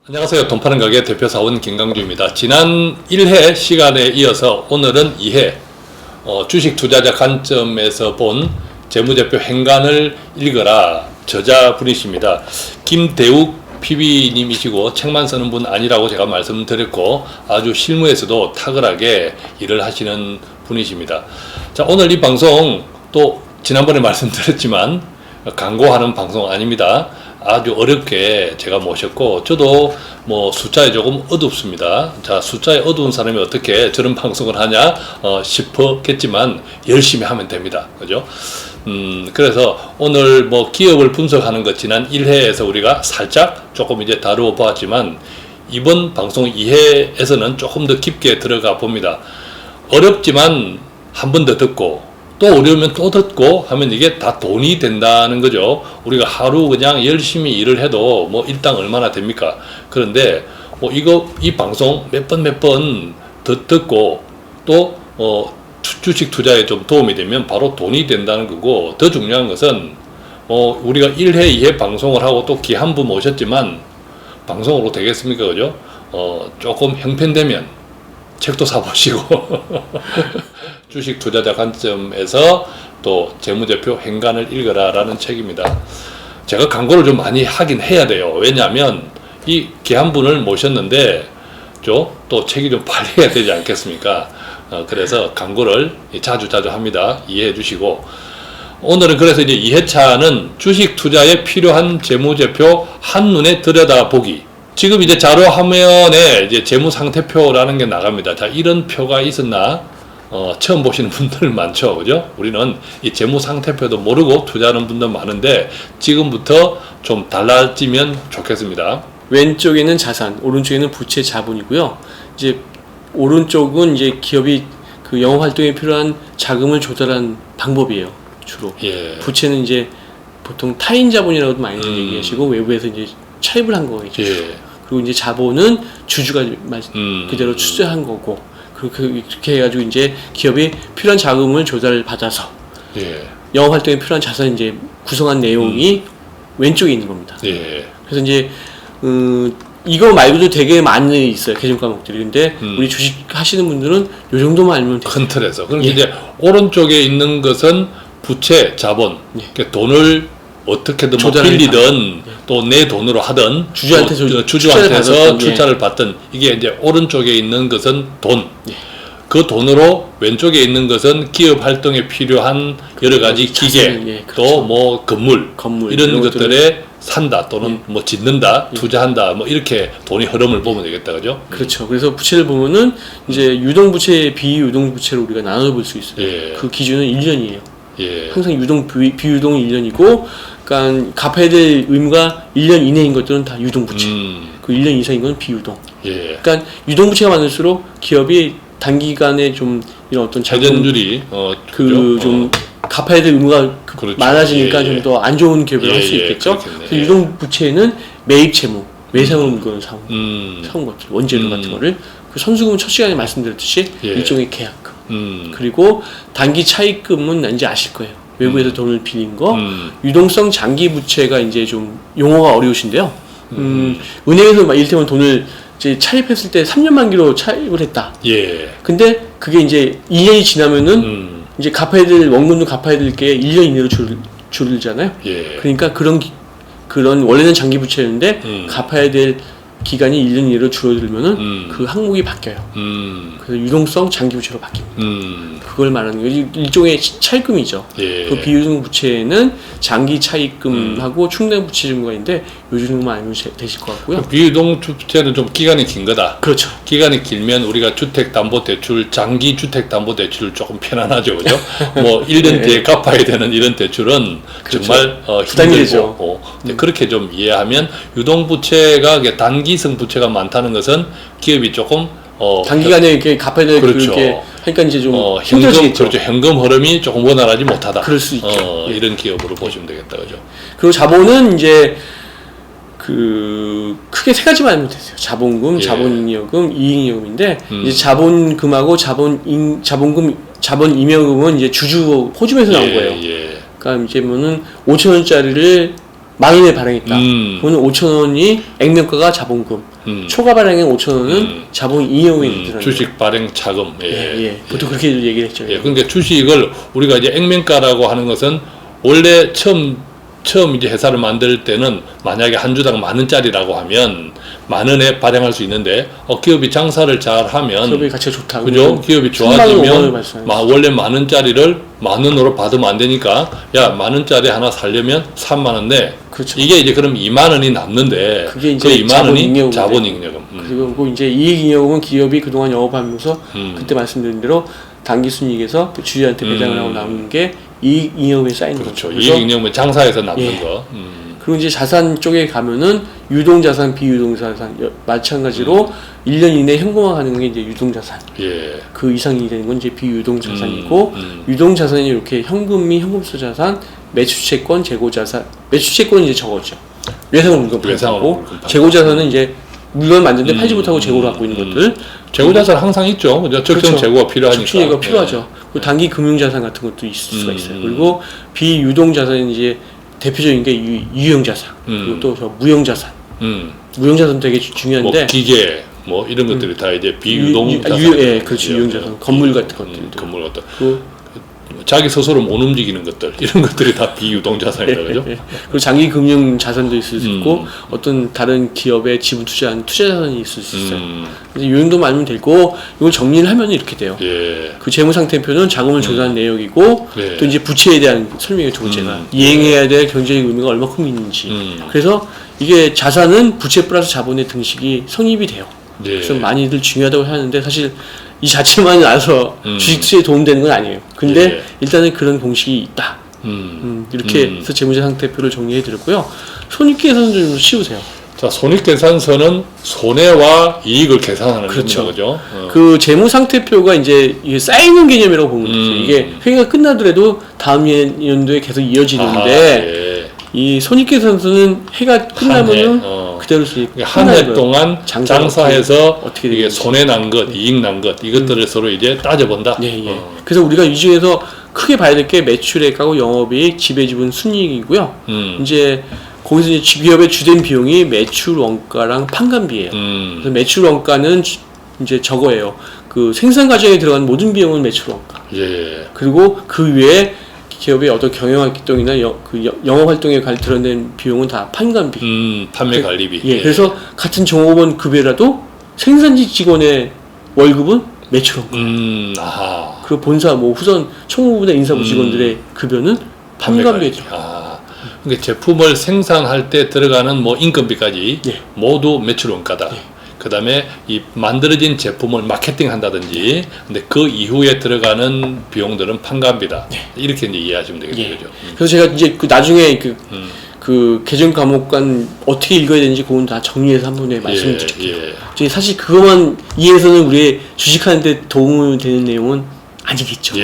안녕하세요. 돈 파는 가게 대표사원 김강주입니다. 지난 1회 시간에 이어서 오늘은 2회 주식 투자자 관점에서 본 재무제표 행간을 읽어라 저자분이십니다. 김대욱 PB님이시고 책만 쓰는 분 아니라고 제가 말씀드렸고 아주 실무에서도 탁월하게 일을 하시는 분이십니다. 자, 오늘 이 방송 또 지난번에 말씀드렸지만 광고하는 방송 아닙니다. 아주 어렵게 제가 모셨고 저도 뭐 숫자에 조금 어둡습니다. 자, 숫자에 어두운 사람이 어떻게 저런 방송을 하냐 싶었겠지만 열심히 하면 됩니다. 그죠? 그래서 오늘 뭐 기업을 분석하는 것 지난 1회에서 우리가 살짝 조금 이제 다루어 보았지만 이번 방송 2회에서는 조금 더 깊게 들어가 봅니다. 어렵지만 한 번 더 듣고 또 어려우면 또 듣고 하면 이게 다 돈이 된다는 거죠. 우리가 하루 그냥 열심히 일을 해도 뭐 일당 얼마나 됩니까? 그런데 뭐 이 방송 몇 번 더 듣고 또 주식 투자에 좀 도움이 되면 바로 돈이 된다는 거고, 더 중요한 것은 우리가 1회, 2회 방송을 하고 또 귀한 분 모셨지만 방송으로 되겠습니까? 그죠? 조금 형편되면 책도 사보시고 주식 투자자 관점에서 또 재무제표 행간을 읽어라 라는 책입니다. 제가 광고를 좀 많이 하긴 해야 돼요. 왜냐하면 이 귀한 분을 모셨는데 또 책이 좀 팔려야 되지 않겠습니까? 그래서 광고를 자주 합니다. 이해해 주시고, 오늘은 그래서 이제 2회차는 주식 투자에 필요한 재무제표 한눈에 들여다보기. 지금 이제 자료 화면에 이제 재무상태표라는 게 나갑니다. 자, 이런 표가 있었나? 처음 보시는 분들 많죠. 그죠? 우리는 이 재무상태표도 모르고 투자하는 분들 많은데 지금부터 좀 달라지면 좋겠습니다. 왼쪽에는 자산, 오른쪽에는 부채 자본이고요. 이제 오른쪽은 이제 기업이 그 영업 활동에 필요한 자금을 조달한 방법이에요. 주로. 예. 부채는 이제 보통 타인 자본이라고도 많이 얘기하시고 외부에서 이제 차입을 한 거겠죠. 예. 그리고 이제 자본은 주주가 그대로 투자한 거고, 그렇게 해가지고 이제 기업이 필요한 자금을 조달받아서 예. 영업 활동에 필요한 자산 이제 구성한 내용이 왼쪽에 있는 겁니다. 예. 그래서 이제 이거 말고도 되게 많이 있어요, 개정 과목들이. 근데 우리 주식 하시는 분들은 요 정도만 알면 돼요. 큰 틀에서. 그럼 이제 오른쪽에 있는 것은 부채, 자본, 그러니까 돈을 어떻게든 뭐 빌리든 또 내 돈으로 하든 주주한테서 출자를 받든 이게 이제 오른쪽에 있는 것은 돈. 그 돈으로 왼쪽에 있는 것은 기업 활동에 필요한 여러 가지 기계, 또 뭐 건물 이런 것들에 산다 또는 뭐 짓는다, 투자한다, 뭐 이렇게 돈이 흐름을 보면 되겠다, 그죠? 그렇죠. 그래서 부채를 보면은 이제 유동부채, 비유동부채로 우리가 나눠볼 수 있어요. 예. 그 기준은 1년이에요. 예. 항상 비유동은 1년이고, 그러니까 갚아야 될 의무가 1년 이내인 것들은 다 유동부채. 그 1년 이상인 건 비유동. 예. 그러니까 유동부채가 많을수록 기업이 단기간에 좀 이런 어떤 자전율이 좀 갚아야 될 의무가 그렇죠. 많아지니까 좀 더 안 좋은 기업을 할 수 있겠죠. 그래서 유동부채는 매입 채무, 매상훈금 사온 것들, 원재료 같은 거를 그 선수금은 첫 시간에 말씀드렸듯이 일종의 계약금. 그리고 단기 차입금은 이제 아실 거예요. 외부에서 돈을 빌린 거. 유동성 장기 부채가 이제 좀 용어가 어려우신데요. 은행에서 이를테면 돈을 이제 차입했을 때 3년 만기로 차입을 했다. 예. 근데 그게 이제 2년이 지나면은 이제 갚아야 될 원금도 갚아야 될 게 1년 이내로 줄잖아요. 예. 그러니까 그런 원래는 장기 부채였는데 갚아야 될 기간이 1년 이내로 줄어들면은 그 항목이 바뀌어요. 그래서 유동성 장기 부채로 바뀝니다. 그걸 말하는 거죠. 일종의 차입금이죠. 예. 그 비유동 부채는 장기 차입금하고 충당 부채 정도가 있는데 요 정도만 알면 되실 것 같고요. 비유동 부채는 좀 기간이 긴 거다. 그렇죠. 기간이 길면 우리가 주택담보대출, 장기 주택담보대출 조금 편안하죠, 그죠? 뭐 1년 뒤에 갚아야 되는 이런 대출은 그렇죠. 정말 힘들고 그렇게 좀 이해하면 유동부채가 단기성 부채가 많다는 것은 기업이 조금 단기간에 이렇게 갚아야 될 그렇죠. 그렇게 하니까 이제 좀 힘들어지겠죠. 그렇죠. 현금 흐름이 조금 원활하지 못하다. 그럴 수 있죠. 이런 기업으로 보시면 되겠다, 그죠? 그리고 자본은 이제 크게 세 가지만 알면 되세요. 자본금, 자본잉여금, 이익잉여금인데 이제 자본금하고 자본잉여금은 이제 주주 호주에서 나온 거예요. 그러니까 이제 뭐는 5,000원짜리를 10,000원에 발행했다. 그러면 5,000원이 액면가가 자본금. 초과 발행액 5,000원은 자본 이용에 들어가는 주식 발행 차금. 보통 그렇게 얘기를 했죠. 그러니까 주식을 우리가 이제 액면가라고 하는 것은 원래 처음 이제 회사를 만들 때는 만약에 한 주당 10,000원짜리라고 하면 10,000원에 발행할 수 있는데 기업이 장사를 잘하면 기업의 가치가 좋다. 그죠? 기업이 좋아지면 원래 10,000원짜리를 10,000원으로 받으면 안 되니까 10,000원짜리 하나 살려면 30,000원 내. 그렇죠. 이게 이제 그럼 20,000원이 남는데 그게 이제 그 20,000원이 자본잉여금. 그리고 이제 이익잉여금은 기업이 그동안 영업하면서 그때 말씀드린 대로 당기순이익에서 주주한테 배당을 하고 나오는 게 이익잉여금에 쌓이는 거죠. 거죠. 이익잉여금은 장사에서 남는 거. 그리고 이제 자산 쪽에 가면은 유동자산, 비유동자산 마찬가지로 1년 이내 현금화하는 게 이제 유동자산. 그 이상이 되는 건 이제 비유동자산이고 유동자산이 이렇게 현금이 현금수 자산, 매수채권, 재고자산. 매수채권은 이제 저거죠. 외상으로 물건 팔고 재고자산은 이제 물건 만드는데 팔지 못하고 재고를 갖고 있는 것들. 재고자산 항상 있죠. 적정 재고가 필요하니까. 적정 재고가 필요하죠. 그리고 단기 금융자산 같은 것도 있을 수가 있어요. 그리고 비유동자산은 이제 대표적인 게 유형자산, 그리고 또 저 무형자산. 무형자산 되게 중요한데. 뭐 기계, 뭐 이런 것들이 다 이제 비유동자산. 그렇지. 유형자산. 건물 같은 것들. 건물 같은. 자기 스스로 못 움직이는 것들 이런 것들이 다 비유동자산이다, 그죠? 그리고 장기 금융 자산도 있을 수 있고 어떤 다른 기업에 지분 투자한 투자자산이 있을 수 있어요. 그래서 요정도만 알면 되고 이걸 정리를 하면 이렇게 돼요. 그 재무상태표는 자금을 조사한 내역이고 또 이제 부채에 대한 설명이 두 번째가 이행해야 될 경제적 의미가 얼마큼 있는지. 그래서 이게 자산은 부채 플러스 자본의 등식이 성립이 돼요. 그래서 많이들 중요하다고 하는데 사실 이 자체만 알아서 주식 투자에 도움되는 건 아니에요. 근데 일단은 그런 공식이 있다. 이렇게 해서 재무상태표를 정리해 드렸고요. 손익계산서 좀 씌우세요. 자, 손익계산서는 손해와 이익을 계산하는 거죠. 그 재무상태표가 이제 이게 쌓이는 개념이라고 보면 되죠. 이게 회계가 끝나더라도 다음 연도에 계속 이어지는데 이 손익계산서는 해가 끝나면은 그대로 한 해 동안 장사해서 어떻게 이게 손해 난 것, 이익 난 것 이것들을 서로 이제 따져본다. 그래서 우리가 이 중에서 크게 봐야 될 게 매출액하고 영업이익, 지배지분 순이익이고요. 이제 거기서 이제 기업의 주된 비용이 매출 원가랑 판관비예요. 그래서 매출 원가는 이제 저거예요. 그 생산 과정에 들어간 모든 비용은 매출 원가. 그리고 그 외에 기업의 어떤 경영 활동이나 영업 활동에 들어낸 비용은 다 판관비. 판매 관리비. 그래서 같은 종업원 급여라도 생산지 직원의 월급은 매출 원가. 그리고 본사 뭐 후선 총무부나 인사부 직원들의 급여는 판관비죠. 그러니까 제품을 생산할 때 들어가는 뭐 인건비까지 모두 매출 원가다. 그 다음에 이 만들어진 제품을 마케팅 한다든지, 근데 그 이후에 들어가는 비용들은 판관비다. 이렇게 이제 이해하시면 되겠죠. 그래서 제가 이제 그 나중에 그 개정 과목관 어떻게 읽어야 되는지 그건 다 정리해서 한 번에 말씀드릴게요. 사실 그것만 이해해서는 우리 주식하는데 도움이 되는 내용은 아니겠죠.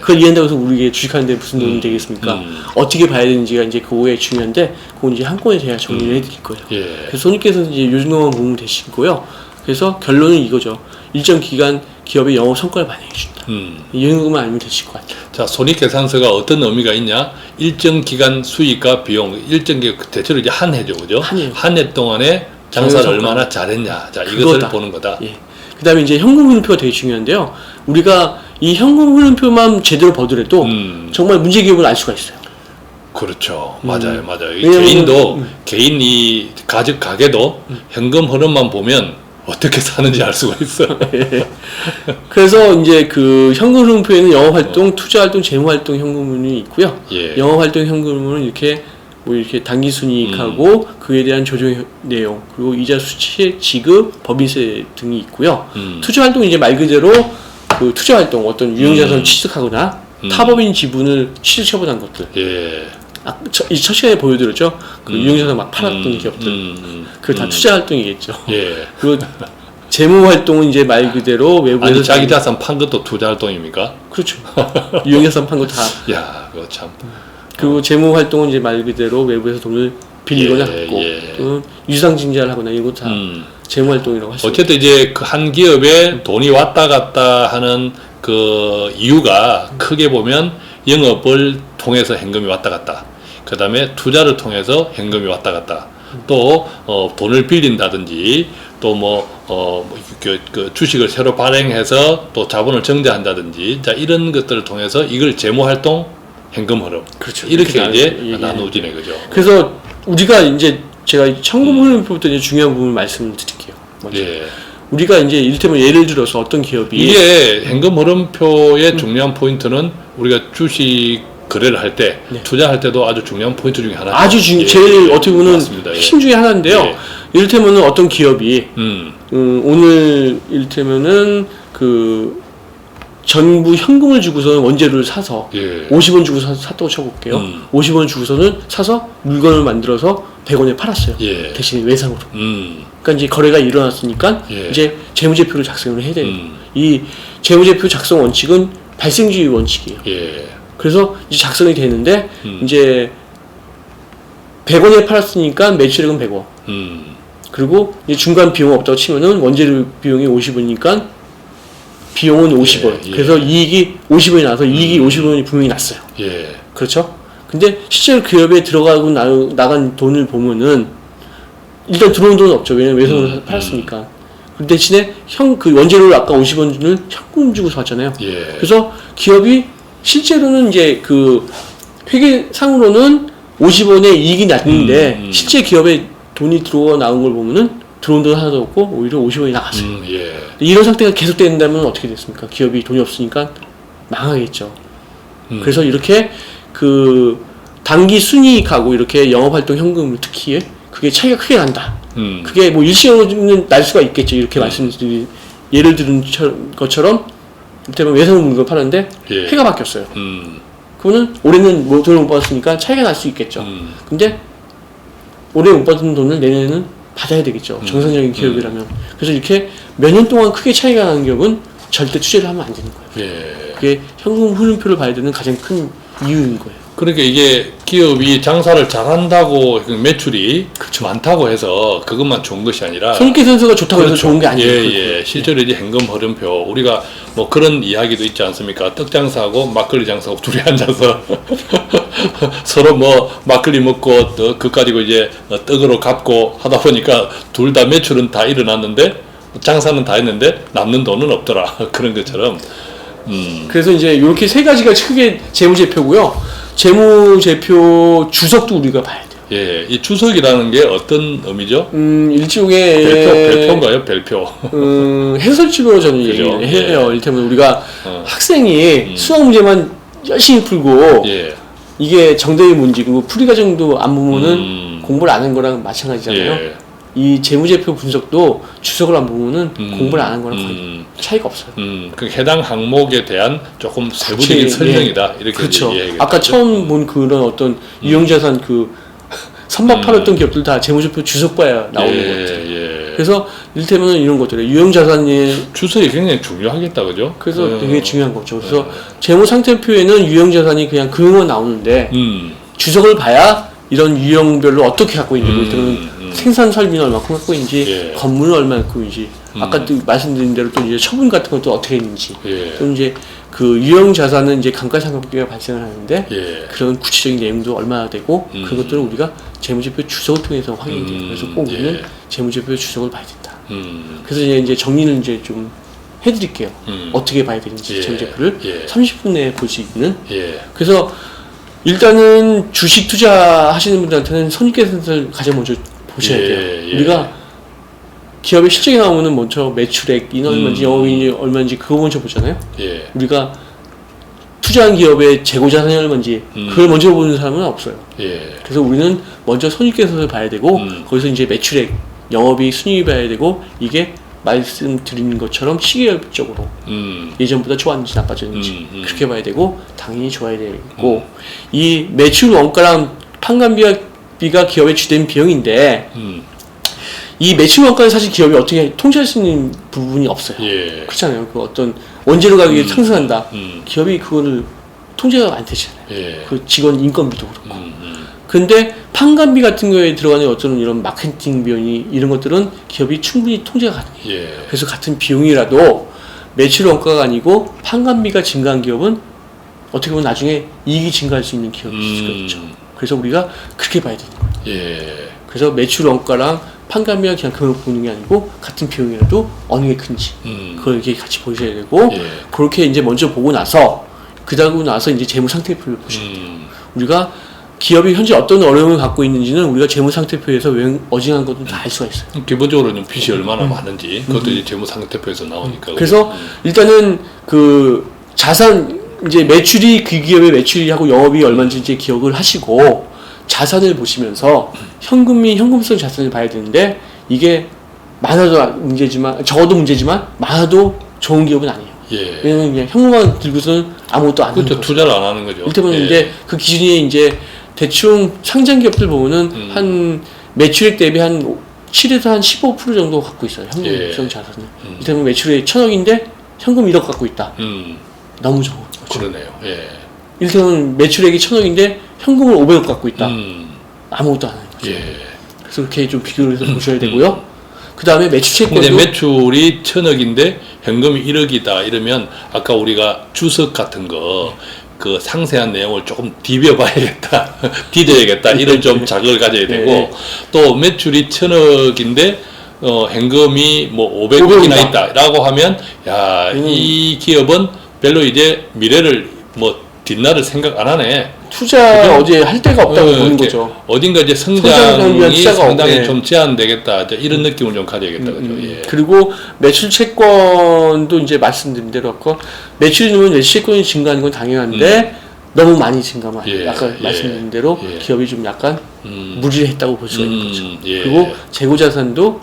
그걸 이해한다고 해서 우리에게 주식하는데 무슨 도움이 되겠습니까? 어떻게 봐야 되는지가 이제 그거에 중요한데, 그건 이제 한꺼번에 제가 정리를 해드릴 거예요. 그래서 손님께서는 이제 요 정도만 보면 되시고요. 그래서 결론은 이거죠. 일정 기간 기업의 영업 성과를 반영해준다. 이 정도만 알면 되실 것 같아요. 자, 손익계산서가 어떤 의미가 있냐? 일정 기간 수익과 비용, 일정 기간, 대체로 이제 한 해죠, 그죠? 한 해 동안에 장사를 얼마나 잘했냐. 자, 이것을 보는 거다. 그 다음에 이제 현금 흐름표가 되게 중요한데요. 우리가 이 현금 흐름표만 제대로 보더라도 정말 문제 기업을 알 수가 있어요. 그렇죠. 맞아요. 개인이 가게도 현금 흐름만 보면 어떻게 사는지 알 수가 있어. 그래서 이제 그 현금 흐름표에는 영업활동, 투자활동, 재무활동 현금 흐름이 있고요. 영업활동 현금 흐름은 이렇게 뭐 이렇게 당기순이익하고 그에 대한 조정 내용, 그리고 이자 수취, 지급, 법인세 등이 있고요. 투자활동 이제 말 그대로 그 투자활동 어떤 유형자산을 취득하거나 타법인 지분을 취득해보는 것들. 이 첫 시간에 보여드렸죠. 그 유형자산 막 팔았던 기업들. 그거 다 투자활동이겠죠. 그리고 재무활동은 이제 말 그대로 외부에서 자기 자산 판 것도 투자활동입니까? 그렇죠. 유형자산 판 거 다. 야, 그거 참. 그리고 재무활동은 이제 말 그대로 외부에서 돈을 빌리거나 갖고 또는 유상증자를 하거나 이런 거 다 재무활동이라고 할 수 있죠. 어쨌든 이제 그 한 기업에 돈이 왔다 갔다 하는 그 이유가 크게 보면 영업을 통해서 현금이 왔다 갔다, 그 다음에 투자를 통해서 현금이 왔다 갔다, 또 돈을 빌린다든지 또 그 주식을 새로 발행해서 또 자본을 증대한다든지, 자, 이런 것들을 통해서 이걸 재무활동, 현금흐름. 그렇죠. 이렇게 이제 나누어지네, 그죠? 그래서 우리가 이제 제가 현금흐름부터 이제 중요한 부분을 말씀을 드릴게요. 먼저. 예. 우리가 이제 이를테면 예를 들어서 어떤 기업이 이게 현금흐름표의 중요한 포인트는 우리가 주식 거래를 할 때, 투자할 때도 아주 중요한 포인트 중에 하나죠. 아주 제일 어떻게 보면 맞습니다. 핵심 중에 하나인데요. 이를테면 어떤 기업이 오늘 이를테면은 그 전부 현금을 주고서는 원재료를 사서 50원 주고 샀다고 쳐볼게요. 50원 주고서는 사서 물건을 만들어서 100원에 팔았어요. 대신 외상으로. 그러니까 이제 거래가 일어났으니까 이제 재무제표를 작성을 해야 돼요. 이 재무제표 작성 원칙은 발생주의 원칙이에요. 그래서 이제 작성이 되는데 이제 100원에 팔았으니까 매출액은 100원. 그리고 이제 중간 비용 없다고 치면은 원재료 비용이 50원이니까 비용은 50원. 그래서 이익이 50원이 나서 이익이 50원이 분명히 났어요. 그렇죠? 근데 실제로 기업에 들어가고 나간 돈을 보면은 일단 들어온 돈은 없죠. 왜냐면 외상으로 팔았으니까. 그 대신에 그 원재료를 아까 50원을 현금 주고 샀잖아요. 그래서 기업이 실제로는 이제 그 회계상으로는 50원의 이익이 났는데 실제 기업에 돈이 들어와 나온 걸 보면은 들어온 돈 하나도 없고 오히려 50원이 나갔어요. 이런 상태가 계속된다면 어떻게 됐습니까? 기업이 돈이 없으니까 망하겠죠. 그래서 이렇게 그 단기 순이익하고 이렇게 영업활동 현금을 특히 그게 차이가 크게 난다. 그게 뭐 일시적으로는 날 수가 있겠죠. 이렇게 말씀드린 예를 들은 것처럼 이를테면 외상 물건을 팔았는데 해가 바뀌었어요. 그거는 올해는 뭐 돈을 못 받았으니까 차이가 날 수 있겠죠. 근데 올해 못 받은 돈을 내년에는 받아야 되겠죠. 정상적인 기업이라면. 그래서 이렇게 몇 년 동안 크게 차이가 나는 기업은 절대 투자를 하면 안 되는 거예요. 그게 현금 흐름표를 봐야 되는 가장 큰 이유인 거예요. 그러니까 이게 기업이 장사를 잘한다고 매출이 많다고 해서 그것만 좋은 것이 아니라 손익계산서가 좋다고 해서 좋은 게 아니에요. 실제로 이제 현금 흐름표 우리가 뭐 그런 이야기도 있지 않습니까? 떡 장사하고 막걸리 장사하고 둘이 앉아서 서로 뭐 막걸리 먹고 그 가지고 이제 떡으로 갚고 하다 보니까 둘 다 매출은 다 일어났는데 장사는 다 했는데 남는 돈은 없더라. 그런 것처럼. 그래서 이제 이렇게 세 가지가 크게 재무제표고요. 재무제표 주석도 우리가 봐야 돼요. 이 주석이라는 게 어떤 의미죠? 일종의 별표인가요? 별표. 해설지로 저는 얘기를 해요. 이를테면 우리가 학생이 수학 문제만 열심히 풀고 이게 정답이 문제고 풀이 과정도 안 보면은 공부를 안 한 거랑 마찬가지잖아요. 이 재무제표 분석도 주석을 안 보면은 공부를 안 한 거랑 거의 차이가 없어요. 그 해당 항목에 대한 조금 세부적인 설명이다. 이렇게 그렇죠. 아까 처음 본 그런 어떤 유형자산 그 선박 팔았던 기업들 다 재무제표 주석 봐야 나오는 것 같아요. 그래서 이를테면 이런 것들이에요. 유형자산의 주석이 굉장히 중요하겠다, 그죠? 그래서 되게 중요한 거죠. 그래서 재무상태표에는 유형자산이 그냥 그용만 나오는데 주석을 봐야 이런 유형별로 어떻게 갖고 있는지 생산 설비는 얼마큼 갖고 있는지 건물은 얼마 갖고 있는지 아까 또 말씀드린 대로 또 이제 처분 같은 것도 어떻게 했는지 또 이제 그 유형 자산은 이제 감가상각비가 발생을 하는데 그런 구체적인 내용도 얼마나 되고 그것들을 우리가 재무제표 주석을 통해서 확인이 돼요. 그래서 꼭 우리는 재무제표 주석을 봐야 된다. 그래서 이제 정리를 이제 좀 해드릴게요. 어떻게 봐야 되는지 재무제표를 30분 내에 볼 수 있는. 그래서 일단은 주식 투자하시는 분들한테는 손익계산서를 가장 먼저 보셔야 돼요. 우리가 기업의 실적이 나오면은 먼저 매출액이 얼마인지 영업이익이 얼마인지 그거 먼저 보잖아요. 우리가 투자한 기업의 재고자산이 얼마인지 그걸 먼저 보는 사람은 없어요. 그래서 우리는 먼저 손익계산서를 봐야 되고 거기서 이제 매출액, 영업이익, 순이익 봐야 되고 이게 말씀드린 것처럼 시기적으로 예전보다 좋았는지 나빠졌는지 그렇게 봐야 되고 당연히 좋아야 되고 이 매출 원가랑 판관비가 기업의 주된 비용인데 이 매출 원가는 사실 기업이 어떻게 통제할 수 있는 부분이 없어요. 그렇잖아요. 그 어떤 원재료 가격이 상승한다. 기업이 그거를 통제가 안 되잖아요. 그 직원 인건비도 그렇고. 근데 판관비 같은 거에 들어가는 어떤 이런 마케팅 비용이 이런 것들은 기업이 충분히 통제가 가능해요. 그래서 같은 비용이라도 매출 원가가 아니고 판관비가 증가한 기업은 어떻게 보면 나중에 이익이 증가할 수 있는 기업이 있을 수 있죠. 그래서 우리가 그렇게 봐야 되는 거예요. 그래서 매출 원가랑 판가미와 그냥 금액 보는 게 아니고 같은 비용이라도 어느 게 큰지 그걸 이렇게 같이 보셔야 되고 예. 그렇게 이제 먼저 보고 나서 그러고 나서 이제 재무 상태표를 보셔야 돼요. 우리가 기업이 현재 어떤 어려움을 갖고 있는지는 우리가 재무 상태표에서 어징한 것도 다 알 수가 있어요. 기본적으로는 빚이 얼마나 많은지 그것도 이제 재무 상태표에서 나오니까. 그래서 일단은 그 자산 이제 매출이 그 기업의 매출이하고 영업이 얼마인지 이제 기억을 하시고 자산을 보시면서 현금이 현금성 자산을 봐야 되는데 이게 많아도 문제지만 적어도 문제지만 많아도 좋은 기업은 아니에요. 예. 왜냐면 그냥 현금만 들고서는 아무것도 안 하는 그렇죠. 거죠. 투자를 안 하는 거죠. 이를테면 예. 이제 그 기준이 이제 대충 상장 기업들 보면은 한 매출액 대비 한 7에서 한 15% 정도 갖고 있어요. 현금성 자산을. 이를테면 매출액 1,000억인데 현금 1억 갖고 있다. 너무 적은 거죠. 그러네요. 예. 이를테면 매출액이 1,000억인데 현금을 500억 갖고 있다. 아무것도 안 하는 거죠. 예. 그래서 그렇게 좀 비교를 해서 보셔야 되고요. 그 다음에 매출 근데 채권도 매출이 1,000억인데 현금이 1억이다 이러면 아까 우리가 주석 같은 거 그 상세한 내용을 조금 디벼봐야겠다, 디뎌야겠다 이런 좀 자극을 가져야 되고 네. 또 매출이 1,000억인데 현금이 뭐 500억이나 있다라고 하면 야, 이 기업은 별로 이제 미래를 뭐 뒷날을 생각 안 하네. 투자 어제 할 데가 없다고 보는 거죠. 어딘가 이제 성장이 상당히 좀 제한되겠다. 이런 느낌을 좀 가져야겠다. 그죠? 예. 그리고 매출 채권도 이제 말씀드린 대로 아까 매출이 늘면 매출 채권이 증가하는 건 당연한데 너무 많이 증가만 아까 말씀드린 대로 기업이 좀 약간 무리를 했다고 볼 수가 있는 거죠. 그리고 재고 자산도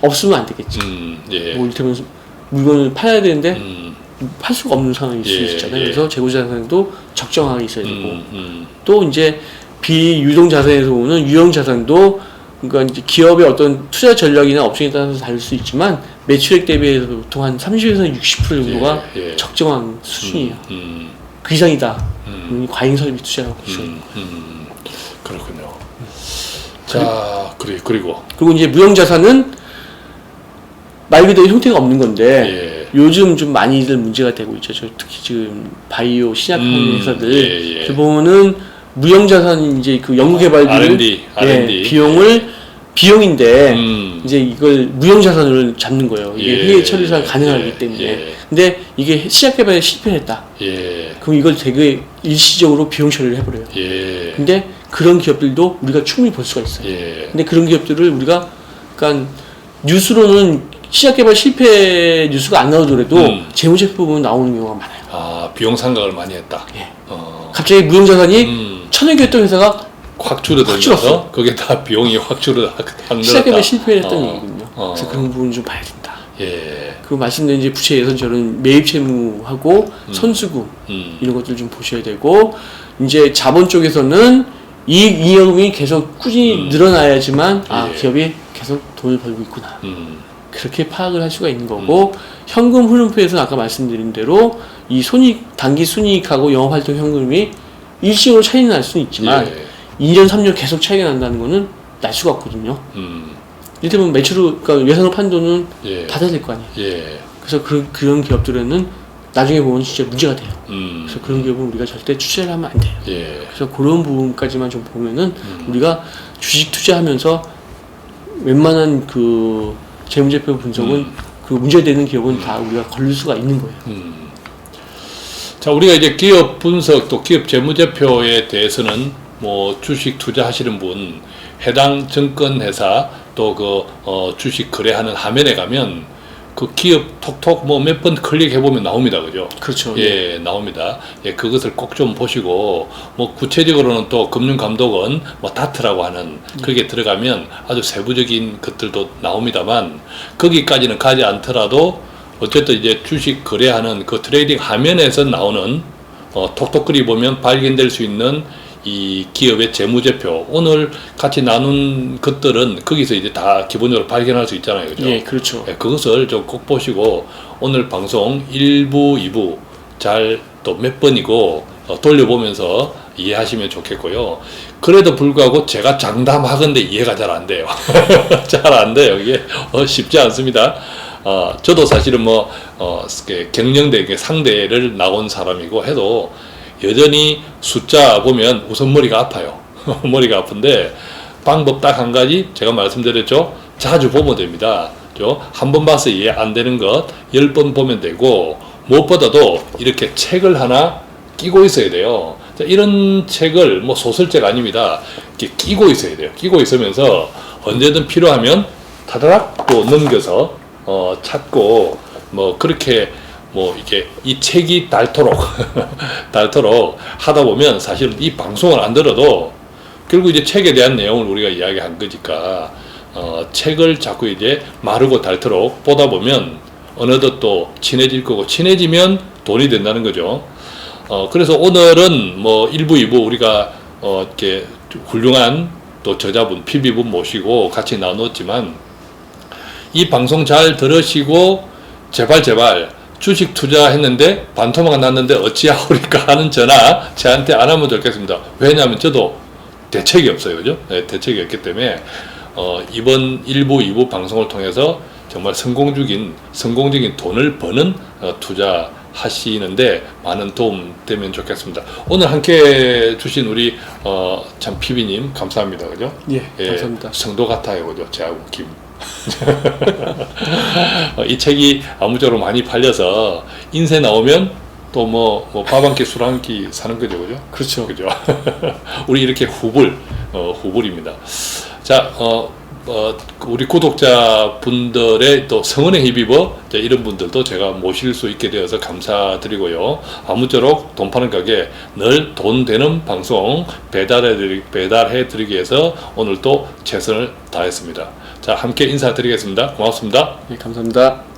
없으면 안 되겠지. 뭐 이를테면 물건을 팔아야 되는데 팔 수가 없는 상황일 수 있잖아요. 그래서 재고 자산도 적정하게 있어야 되고 또 이제 비유동 자산에서 오는 유형 자산도 그러니까 이제 기업의 어떤 투자 전략이나 업종에 따라서 다를 수 있지만 매출액 대비해서 보통 한 30에서 60% 정도가 적정한 수준이에요. 그 이상이다. 과잉 설비 투자라고 보시면 그렇군요. 자, 그리고 이제 무형 자산은 말 그대로 형태가 없는 건데 요즘 좀 많이들 문제가 되고 있죠. 특히 지금 바이오 신약하는 회사들 보면은 무형 자산 이제 그 연구개발비를 R&D 비용인데 이제 이걸 무형 자산으로 잡는 거예요. 이게 회계 처리가 가능하기 때문에. 근데 이게 시작개발에 실패했다. 그럼 이걸 되게 일시적으로 비용 처리를 해버려요. 근데 그런 기업들도 우리가 충분히 볼 수가 있어요. 근데 그런 기업들을 우리가 그러니까 뉴스로는 시작개발 실패 뉴스가 안 나오더라도 재무제표 보면 나오는 경우가 많아요. 아, 비용 상각을 많이 했다. 갑자기 무형 자산이 1,000억이었던 회사가 확 줄어들면서 그게 다 비용이 확 늘었다. 시작개발 실패했던 얘기거든요. 그래서 그런 부분 좀 봐야 된다. 그 말씀드린 이제 부채 예선처럼 매입 채무하고 선수금 이런 것들 좀 보셔야 되고 이제 자본 쪽에서는 이익잉여금이 계속 꾸준히 늘어나야지만 기업이 계속 돈을 벌고 있구나. 그렇게 파악을 할 수가 있는 거고 현금 흐름표에서는 아까 말씀드린 대로 이 단기 순이익하고 영업활동 현금이 일시적으로 차이는 날 수는 있지만 2년 3년 계속 차이가 난다는 거는 날 수가 없거든요. 이를테면 그러니까 예상을 판 돈은 받아야 될 거 아니에요. 그래서 그런 기업들에는 나중에 보면 진짜 문제가 돼요. 그래서 그런 기업은 우리가 절대 투자를 하면 안 돼요. 그래서 그런 부분까지만 좀 보면은 우리가 주식 투자하면서 웬만한 그 재무제표 분석은 그 문제되는 기업은 다 우리가 걸릴 수가 있는 거예요. 자, 우리가 이제 기업 분석 또 기업 재무제표에 대해서는 뭐 주식 투자하시는 분 해당 증권회사 또 그 주식 거래하는 화면에 가면 그 기업 톡톡 뭐 몇 번 클릭해보면 나옵니다. 그죠? 그렇죠. 나옵니다. 그것을 꼭 좀 보시고, 뭐 구체적으로는 또 금융감독원, 뭐 다트라고 하는, 거기에 들어가면 아주 세부적인 것들도 나옵니다만, 거기까지는 가지 않더라도, 어쨌든 이제 주식 거래하는 그 트레이딩 화면에서 나오는, 톡톡거리 보면 발견될 수 있는 이 기업의 재무제표, 오늘 같이 나눈 것들은 거기서 이제 다 기본적으로 발견할 수 있잖아요. 그죠? 그렇죠. 그것을 좀 꼭 보시고, 오늘 방송 1부, 2부 잘 또 몇 번이고 돌려보면서 이해하시면 좋겠고요. 그래도 불구하고 제가 장담하건대 이해가 잘 안 돼요. 잘 안 돼요. 이게 쉽지 않습니다. 저도 사실은 뭐 경영대 상대를 나온 사람이고 해도 여전히 숫자 보면 우선 머리가 아파요. 머리가 아픈데 방법 딱 한 가지 제가 말씀드렸죠. 자주 보면 됩니다. 한 번 봐서 이해 안 되는 것 10번 보면 되고, 무엇보다도 이렇게 책을 하나 끼고 있어야 돼요. 자, 이런 책을 뭐 소설책 아닙니다. 이렇게 끼고 있어야 돼요. 끼고 있으면서 언제든 필요하면 타다닥 또 넘겨서 찾고, 뭐 그렇게 뭐 이게 이 책이 닳도록 닳도록 하다 보면 사실 이 방송을 안 들어도 결국 이제 책에 대한 내용을 우리가 이야기한 거니까 책을 자꾸 이제 마르고 닳도록 보다 보면 어느덧 또 친해질 거고, 친해지면 돈이 된다는 거죠. 그래서 오늘은 뭐 1부, 2부 우리가 이렇게 훌륭한 또 저자분, PB분 모시고 같이 나눴지만, 이 방송 잘 들으시고 제발 주식 투자했는데 반토막이 났는데 어찌하오리까 하는 전화 저한테 안 하면 좋겠습니다. 왜냐하면 저도 대책이 없어요. 그죠? 네, 대책이 없기 때문에 이번 1부, 2부 방송을 통해서 정말 성공적인 돈을 버는 투자 하시는데 많은 도움 되면 좋겠습니다. 오늘 함께 주신 우리 참 PB님 감사합니다. 그죠? 예, 감사합니다. 성도 같아요. 그죠? 저하고 김. 이 책이 아무쪼록 많이 팔려서 인쇄 나오면 또 뭐 밥 한 끼 술 한 끼 사는 거죠. 그죠? 그렇죠. 그죠? 우리 이렇게 후불입니다. 자, 우리 구독자분들의 또 성원에 힘입어 이런 분들도 제가 모실 수 있게 되어서 감사드리고요. 아무쪼록 돈 파는 가게 늘 돈 되는 방송 배달해드리기 위해서 오늘 또 최선을 다했습니다. 자, 함께 인사드리겠습니다. 고맙습니다. 예, 감사합니다.